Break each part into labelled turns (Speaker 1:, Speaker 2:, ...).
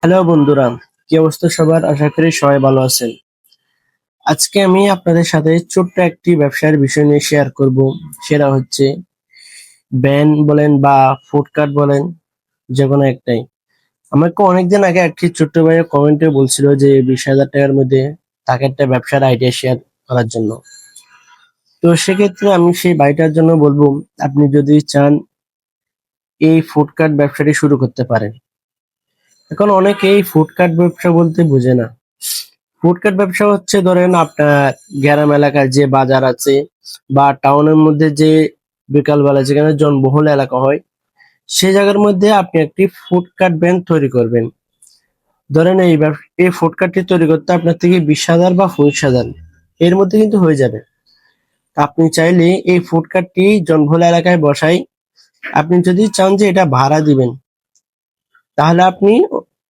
Speaker 1: Hello বন্ধুরা, কি অবস্থা সবার? আশা করি সবাই ভালো আছেন। আজকে আমি আপনাদের সাথে ছোট্ট একটি ব্যবসার বিষয় নিয়ে শেয়ার করব। সেটা হচ্ছে ভ্যান বলেন বা ফুডকার্ট বলেন, যেকোনো একটাই। আমাকে অনেকদিন আগে একটি ছোট্ট ভাইয়ের কমেন্টে বলছিল যে 20,000 টাকার মধ্যে তাকে একটা ব্যবসার আইডিয়া শেয়ার করার জন্য। তো সেক্ষেত্রে আমি সেই ভাইটার জন্য বলবো, আপনি যদি চান এই ফুডকার্ট ব্যবসাটি শুরু করতে পারেন। এখন অনেকেই ফুডকার্ট ব্যবসা বলতে বোঝে না। ফুডকার্ট ব্যবসা হচ্ছে ধরেন আপনার গ্রাম এলাকার যে বাজার আছে বা টাউনের মধ্যে যে বিকালবেলা যেখানে জনবহুল এলাকা হয়, সেই জায়গার মধ্যে আপনি একটি ফুডকার্ট ভ্যান তৈরি করবেন। ধরেন এই ফুডকার্টটি তৈরি করতে আপনার থেকে 20,000 বা 25,000 এর মধ্যে কিন্তু হয়ে যাবে। আপনি চাইলে এই ফুডকার্টটি জনবহুল এলাকায় বসাই, আপনি যদি চান যে এটা ভাড়া দিবেন, তাহলে আপনি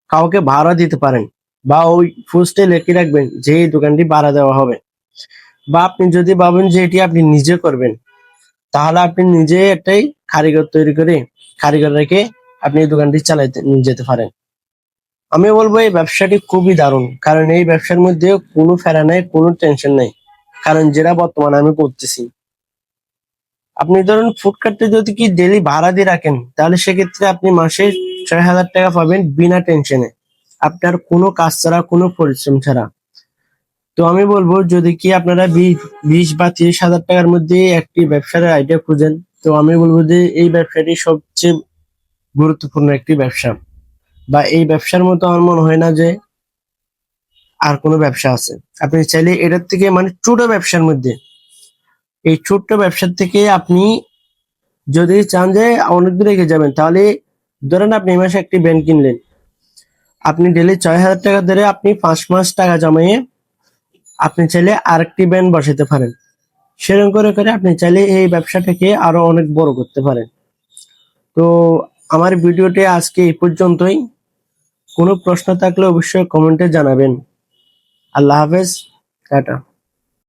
Speaker 1: কাউকে ভাড়া দিতে পারেন বা ওই পোস্টে লিখে রাখবেন যে এই দোকানটি ভাড়া দেওয়া হবে। বা আপনি যদি ভাবেন যে এটি আপনি নিজে করবেন, তাহলে আপনি নিজে একটাই কারিগর তৈরি করে কারিগর রেখে আপনি এই দোকানটি চালাইতে নিয়ে যেতে পারেন। আমি বলবো এই ব্যবসাটি খুবই দারুণ, কারণ এই ব্যবসার মধ্যে কোনো ফেরা নাই, কোনো টেনশন নাই। কারণ যেটা বর্তমানে আমি করতেছি, আপনি ধরুন ফুডকার্টে যদি কি ডেলি ভাড়া দিয়ে রাখেন, তাহলে সেক্ষেত্রে আপনি মাসে 6,000 টাকা পাবেন বিনা টেনশনে, আপনার কোনো কাজ ছাড়া, কোনো পরিশ্রম ছাড়া। তো আমি বলবো, যদি কি আপনারা 20 বা 30,000 টাকার মধ্যে একটি ব্যবসার আইডিয়া খুঁজেন, তো আমি বলবো যে এই ব্যবসাটি সবচেয়ে গুরুত্বপূর্ণ একটি ব্যবসা। বা এই ব্যবসার মতো আমার মনে হয় না যে আর কোনো ব্যবসা আছে। আপনি চাইলে এটার থেকে মানে ছোট ব্যবসার মধ্যে, এই ছোট্ট ব্যবসার থেকে আপনি যদি চান যে অনেক দূরে এগিয়ে যাবেন, তাহলে ধরেন আপনি এই মাসে একটি ব্যাংক কিনলেন, আপনি ডেলি 6,000 টাকা ধরে আপনি 5 মাস টাকা জমিয়ে আপনি চাইলে আরেকটি ব্যাংক বসাতে পারেন। সেরকম করে করে আপনি চাইলে এই ব্যবসাটাকে আরো অনেক বড় করতে পারেন। তো আমার ভিডিওটি আজকে এই পর্যন্তই। কোনো প্রশ্ন থাকলে অবশ্যই কমেন্টে জানাবেন। আল্লাহ হাফেজ, টাটা।